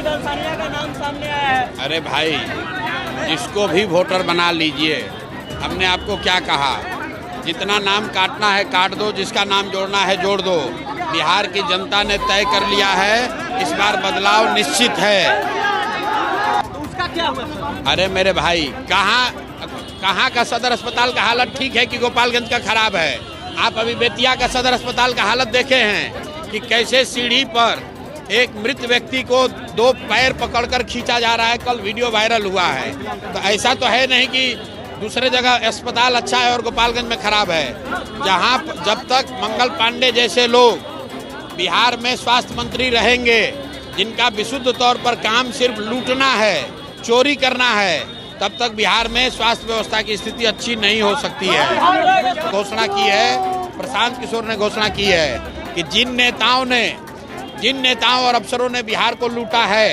भाई दलसानिया का नाम सामने आया है। अरे भाई, जिसको भी वोटर बना लीजिए, हमने आपको क्या कहा, जितना नाम काटना है काट दो, जिसका नाम जोड़ना है जोड़ दो। बिहार की जनता ने तय कर लिया है, इस बार बदलाव निश्चित है। तो उसका क्या हुआ? अरे मेरे भाई, कहाँ का सदर अस्पताल का हालत ठीक है कि गोपालगंज का खराब है? आप अभी बेतिया का सदर अस्पताल का हालत देखे हैं कि कैसे सीढ़ी पर एक मृत व्यक्ति को 2 पैर पकड़कर खींचा जा रहा है। कल वीडियो वायरल हुआ है। तो ऐसा तो है नहीं कि दूसरे जगह अस्पताल अच्छा है और गोपालगंज में खराब है। जहां जब तक मंगल पांडे जैसे लोग बिहार में स्वास्थ्य मंत्री रहेंगे, जिनका विशुद्ध तौर पर काम सिर्फ लूटना है, चोरी करना है, तब तक बिहार में स्वास्थ्य व्यवस्था की स्थिति अच्छी नहीं हो सकती है। घोषणा की है, प्रशांत किशोर ने घोषणा की है कि जिन नेताओं और अफसरों ने बिहार को लूटा है,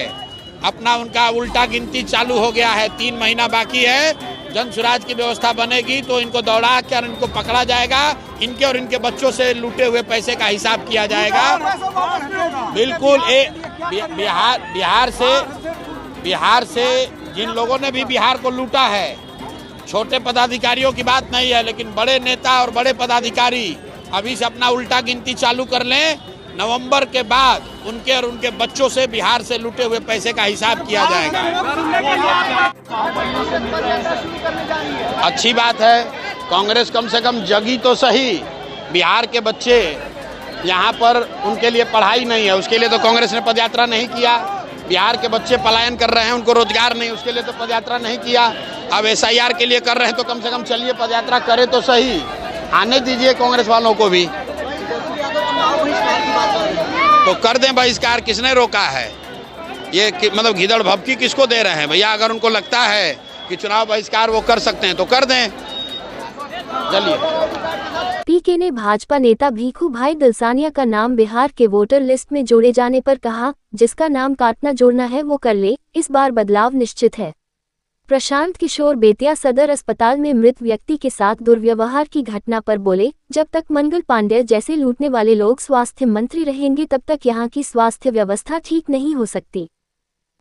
अपना उनका उल्टा गिनती चालू हो गया है। 3 महीना बाकी है। जन सुराज की व्यवस्था बनेगी तो इनको दौड़ा कर इनको पकड़ा जाएगा, इनके और इनके बच्चों से लूटे हुए पैसे का हिसाब किया जाएगा। बिल्कुल बिहार से जिन लोगों ने भी बिहार को लूटा है, छोटे पदाधिकारियों की बात नहीं है, लेकिन बड़े नेता और बड़े पदाधिकारी अभी से अपना उल्टा गिनती चालू कर लें। नवंबर के बाद उनके और उनके बच्चों से बिहार से लूटे हुए पैसे का हिसाब किया जाएगा। अच्छी बात है, कांग्रेस कम से कम जगी तो सही। बिहार के बच्चे यहाँ पर, उनके लिए पढ़ाई नहीं है, उसके लिए तो कांग्रेस ने पदयात्रा नहीं किया। बिहार के बच्चे पलायन कर रहे हैं, उनको रोजगार नहीं, उसके लिए तो पदयात्रा नहीं किया। अब SIR के लिए कर रहे हैं तो कम से कम चलिए पदयात्रा करे तो सही। आने दीजिए कांग्रेस वालों को भी, तो कर दें बहिष्कार। किसने रोका है? ये मतलब घिदड़ भभकी किसको दे रहे हैं भैया? अगर उनको लगता है कि चुनाव बहिष्कार वो कर सकते हैं तो कर दें। चलिए। पीके ने भाजपा नेता भीखू भाई दलसानिया का नाम बिहार के वोटर लिस्ट में जोड़े जाने पर कहा, जिसका नाम काटना जोड़ना है वो कर ले, इस बार बदलाव निश्चित है। प्रशांत किशोर बेतिया सदर अस्पताल में मृत व्यक्ति के साथ दुर्व्यवहार की घटना पर बोले, जब तक मंगल पांडे जैसे लूटने वाले लोग स्वास्थ्य मंत्री रहेंगे तब तक यहां की स्वास्थ्य व्यवस्था ठीक नहीं हो सकती।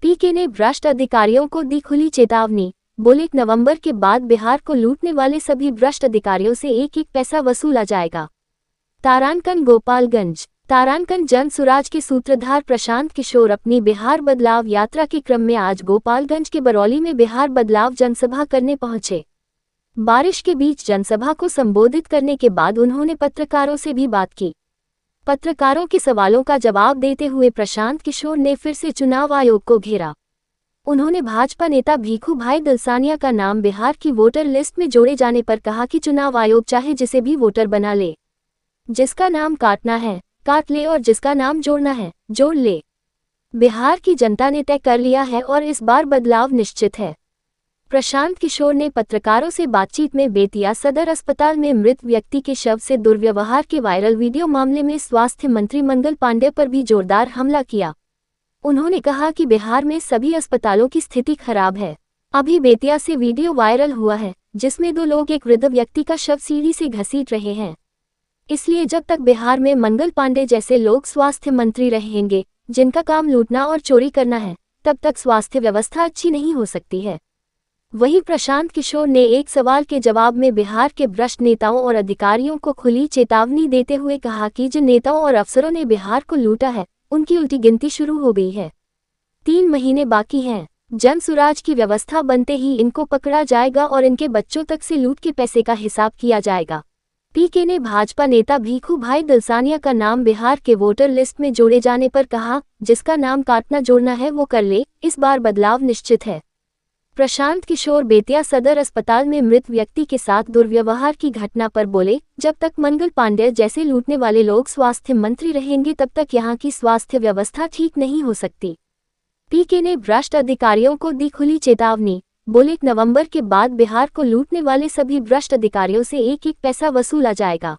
पीके ने भ्रष्ट अधिकारियों को दी खुली चेतावनी, बोले नवंबर के बाद बिहार को लूटने वाले सभी भ्रष्ट अधिकारियों से एक एक पैसा वसूला जाएगा। तारांकन गोपालगंज। तारांकन जन सुराज के सूत्रधार प्रशांत किशोर अपनी बिहार बदलाव यात्रा के क्रम में आज गोपालगंज के बरौली में बिहार बदलाव जनसभा करने पहुंचे। बारिश के बीच जनसभा को संबोधित करने के बाद उन्होंने पत्रकारों से भी बात की। पत्रकारों के सवालों का जवाब देते हुए प्रशांत किशोर ने फिर से चुनाव आयोग को घेरा। उन्होंने भाजपा नेता भीखू भाई दलसानिया का नाम बिहार की वोटर लिस्ट में जोड़े जाने पर कहा कि चुनाव आयोग चाहे जिसे भी वोटर बना ले, जिसका नाम काटना है काट ले और जिसका नाम जोड़ना है जोड़ ले। बिहार की जनता ने तय कर लिया है और इस बार बदलाव निश्चित है। प्रशांत किशोर ने पत्रकारों से बातचीत में बेतिया सदर अस्पताल में मृत व्यक्ति के शव से दुर्व्यवहार के वायरल वीडियो मामले में स्वास्थ्य मंत्री मंगल पांडे पर भी जोरदार हमला किया। उन्होंने कहा कि बिहार में सभी अस्पतालों की स्थिति खराब है। अभी बेतिया से वीडियो वायरल हुआ है जिसमें 2 लोग एक वृद्ध व्यक्ति का शव सीढ़ी से घसीट रहे हैं। इसलिए जब तक बिहार में मंगल पांडे जैसे लोग स्वास्थ्य मंत्री रहेंगे, जिनका काम लूटना और चोरी करना है, तब तक स्वास्थ्य व्यवस्था अच्छी नहीं हो सकती है। वहीं प्रशांत किशोर ने एक सवाल के जवाब में बिहार के भ्रष्ट नेताओं और अधिकारियों को खुली चेतावनी देते हुए कहा कि जिन नेताओं और अफसरों ने बिहार को लूटा है, उनकी उल्टी गिनती शुरू हो गई है। 3 महीने बाकी हैं। जन सुराज की व्यवस्था बनते ही इनको पकड़ा जाएगा और इनके बच्चों तक से लूट के पैसे का हिसाब किया जाएगा। पीके ने भाजपा नेता भीखू भाई दलसानिया का नाम बिहार के वोटर लिस्ट में जोड़े जाने पर कहा, जिसका नाम काटना जोड़ना है वो कर ले, इस बार बदलाव निश्चित है। प्रशांत किशोर बेतिया सदर अस्पताल में मृत व्यक्ति के साथ दुर्व्यवहार की घटना पर बोले, जब तक मंगल पांडे जैसे लूटने वाले लोग स्वास्थ्य मंत्री रहेंगे तब तक यहां की स्वास्थ्य व्यवस्था ठीक नहीं हो सकती। पीके ने भ्रष्ट अधिकारियों को दी खुली चेतावनी, बोले नवंबर के बाद बिहार को लूटने वाले सभी भ्रष्ट अधिकारियों से एक एक पैसा वसूला जाएगा।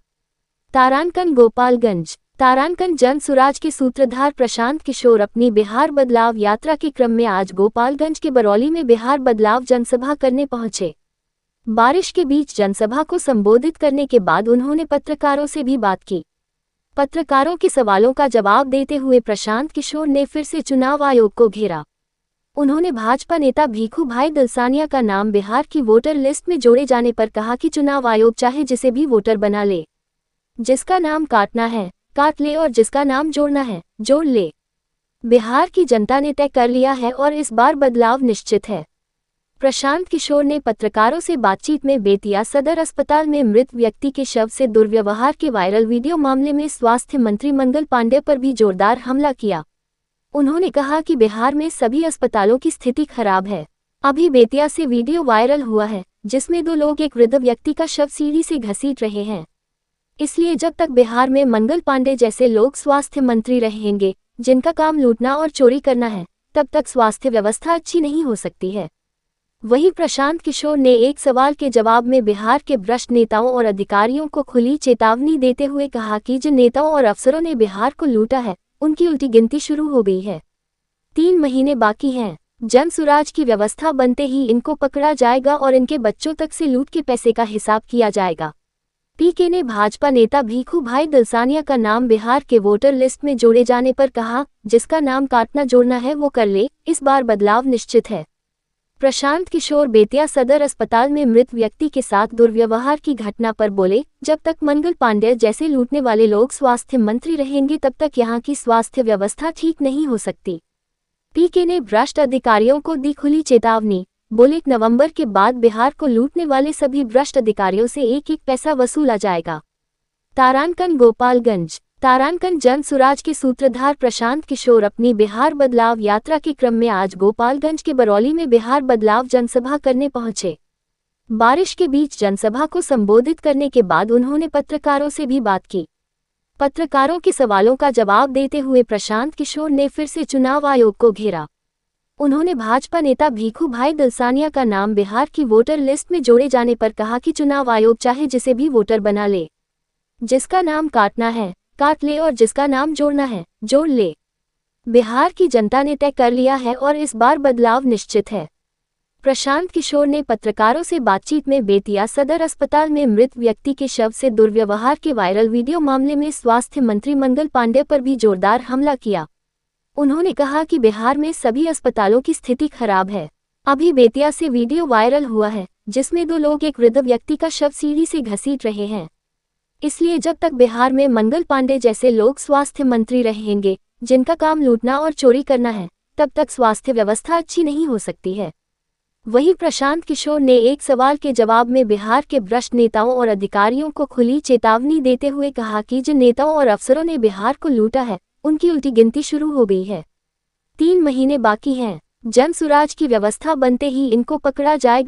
तारांकन गोपालगंज। तारांकन जन सुराज के सूत्रधार प्रशांत किशोर अपनी बिहार बदलाव यात्रा के क्रम में आज गोपालगंज के बरौली में बिहार बदलाव जनसभा करने पहुंचे। बारिश के बीच जनसभा को संबोधित करने के बाद उन्होंने पत्रकारों से भी बात की। पत्रकारों के सवालों का जवाब देते हुए प्रशांत किशोर ने फिर से चुनाव आयोग को घेरा। उन्होंने भाजपा नेता भीखू भाई दलसानिया का नाम बिहार की वोटर लिस्ट में जोड़े जाने पर कहा कि चुनाव आयोग चाहे जिसे भी वोटर बना ले, जिसका नाम काटना है काट ले और जिसका नाम जोड़ना है जोड़ ले। बिहार की जनता ने तय कर लिया है और इस बार बदलाव निश्चित है। प्रशांत किशोर ने पत्रकारों से बातचीत में बेतिया सदर अस्पताल में मृत व्यक्ति के शव से दुर्व्यवहार के वायरल वीडियो मामले में स्वास्थ्य मंत्री मंगल पांडे पर भी जोरदार हमला किया। उन्होंने कहा कि बिहार में सभी अस्पतालों की स्थिति खराब है। अभी बेतिया से वीडियो वायरल हुआ है जिसमें 2 लोग एक वृद्ध व्यक्ति का शव सीढ़ी से घसीट रहे हैं। इसलिए जब तक बिहार में मंगल पांडे जैसे लोग स्वास्थ्य मंत्री रहेंगे जिनका काम लूटना और चोरी करना है, तब तक स्वास्थ्य व्यवस्था अच्छी नहीं हो सकती है। वहीं प्रशांत किशोर ने एक सवाल के जवाब में बिहार के भ्रष्ट नेताओं और अधिकारियों को खुली चेतावनी देते हुए कहा कि जिन नेताओं और अफसरों ने बिहार को लूटा है उनकी उल्टी गिनती शुरू हो गई है। 3 महीने बाकी हैं। जन सुराज की व्यवस्था बनते ही इनको पकड़ा जाएगा और इनके बच्चों तक से लूट के पैसे का हिसाब किया जाएगा। पीके ने भाजपा नेता भीखू भाई दलसानिया का नाम बिहार के वोटर लिस्ट में जोड़े जाने पर कहा, जिसका नाम काटना जोड़ना है वो कर ले, इस बार बदलाव निश्चित है। प्रशांत किशोर बेतिया सदर अस्पताल में मृत व्यक्ति के साथ दुर्व्यवहार की घटना पर बोले, जब तक मंगल पांडे जैसे लूटने वाले लोग स्वास्थ्य मंत्री रहेंगे तब तक यहाँ की स्वास्थ्य व्यवस्था ठीक नहीं हो सकती। पीके ने भ्रष्ट अधिकारियों को दी खुली चेतावनी, बोले नवंबर के बाद बिहार को लूटने वाले सभी भ्रष्ट अधिकारियों से एक पैसा वसूला जाएगा। तारानकन गोपालगंज। तारानकन जन सुराज के सूत्रधार प्रशांत किशोर अपनी बिहार बदलाव यात्रा के क्रम में आज गोपालगंज के बरौली में बिहार बदलाव जनसभा करने पहुंचे। बारिश के बीच जनसभा को संबोधित करने के बाद उन्होंने पत्रकारों से भी बात की। पत्रकारों के सवालों का जवाब देते हुए प्रशांत किशोर ने फिर से चुनाव आयोग को घेरा। उन्होंने भाजपा नेता भीखू भाई दलसानिया का नाम बिहार की वोटर लिस्ट में जोड़े जाने पर कहा कि चुनाव आयोग चाहे जिसे भी वोटर बना ले, जिसका नाम काटना है काट ले और जिसका नाम जोड़ना है जोड़ ले। बिहार की जनता ने तय कर लिया है और इस बार बदलाव निश्चित है। प्रशांत किशोर ने पत्रकारों से बातचीत में बेतिया सदर अस्पताल में मृत व्यक्ति के शव से दुर्व्यवहार के वायरल वीडियो मामले में स्वास्थ्य मंत्री मंगल पांडे पर भी जोरदार हमला किया। उन्होंने कहा कि बिहार में सभी अस्पतालों की स्थिति खराब है। अभी बेतिया से वीडियो वायरल हुआ है जिसमें 2 लोग एक वृद्ध व्यक्ति का शव सीढ़ी से घसीट रहे हैं। इसलिए जब तक बिहार में मंगल पांडे जैसे लोग स्वास्थ्य मंत्री रहेंगे जिनका काम लूटना और चोरी करना है, तब तक स्वास्थ्य व्यवस्था अच्छी नहीं हो सकती है। वहीं प्रशांत किशोर ने एक सवाल के जवाब में बिहार के भ्रष्ट नेताओं और अधिकारियों को खुली चेतावनी देते हुए कहा कि जिन नेताओं और अफसरों ने बिहार को लूटा है उनकी उल्टी गिनती शुरू हो गई है। 3 महीने बाकी हैं। जन सुराज की व्यवस्था बनते ही इनको पकड़ा जाएगा